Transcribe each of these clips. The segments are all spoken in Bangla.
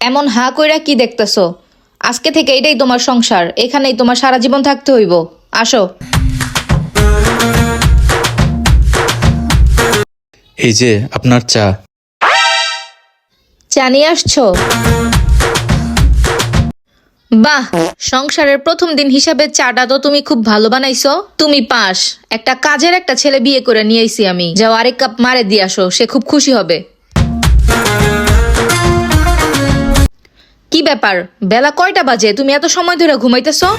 এমন হা কইরা কি দেখতেছো? আজকে থেকে এটাই তোমার সংসার, এখানেই তোমার সারা জীবন থাকতে হইব। আসো। এই যে আপনার চা। চা নিয়ে আসছো? বাহ, সংসারের প্রথম দিন হিসাবে চাটা তো তুমি খুব ভালো বানাইছো। তুমি পাস। একটা কাজের একটা ছেলে বিয়ে করে নিয়ে আইছি আমি। যাও আরেক কাপ মারে দিয়ে আসো, সে খুব খুশি হবে। কি ব্যাপার, বেলা কয়টা বাজে? তুমি এত সময় ধরে ঘুমাইতেছো?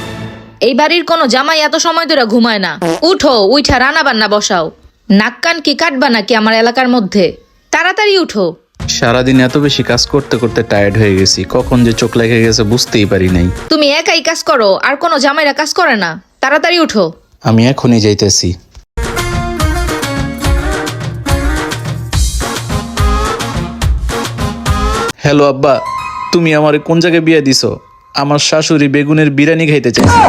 এই বাড়ির কোনো জামাই এত সময় ধরে ঘুমায় না। উঠো, উঠা রান্না বান্না বসাও। নাক কান কি কাটবা নাকি আমার এলাকার মধ্যে? তাড়াতাড়ি উঠো। সারাদিন এত বেশি কাজ করতে করতে টায়ার্ড হয়ে গেছি, কখন যে চোখ লেগে গেছে বুঝতেই পারি নাই। তুমি একাই কাজ করো, আর কোনো জামাইরা কাজ করে না। তাড়াতাড়ি উঠো। আমি এখনই যাইতেছি। হ্যালো আব্বা, তুমি আমারে কোন জায়গায় বিয়ে দিছো? আমার শাশুড়ি বেগুনের বিরিয়ানি খাইতে চাইছে।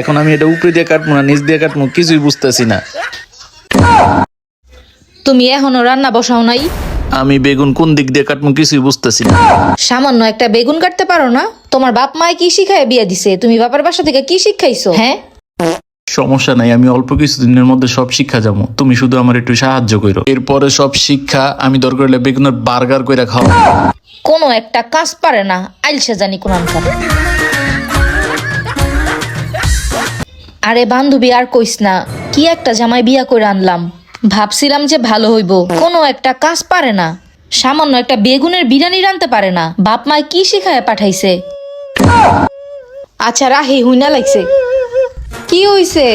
এখন আমি এটা উপরে দিয়ে কাটবো না নিচ দিয়ে কাটবো কিছুই বুঝতেছি না। তুমি এখনো রান্না বসাও নাই? আমি বেগুন কোন দিক দিয়ে কাটবো কিছুই বুঝতেছি না। সামান্য একটা বেগুন কাটতে পারো না? তোমার বাপ মায় কি শিখায় বিয়ে দিছে? তুমি বাবার বাসা থেকে কি শিখাইছো? হ্যাঁ, সমস্যা নাই, আমি অল্প কিছুদিনের মধ্যে সব শিক্ষা যাবো, তুমি শুধু আমার একটু সাহায্য করো। এরপরে সব শিক্ষা আমি দরকার হলে বেগুনের বার্গার কইরা খাও। কোনো একটা কাজ পারে না, আইলসা জানি কোন আনকার। আরে বান্ধবী, আর কইস না। কি একটা জামাই বিয়া করে আনলাম, ভাবছিলাম যে ভালো হইব। কোনো একটা কাজ পারে না, সামান্য একটা বেগুনের বিরিয়ানি রানতে পারে না। বাপ মায় কি শিখায় পাঠাইছে? আচ্ছা রাহি, হুইনা লাগছে। কি হইছে?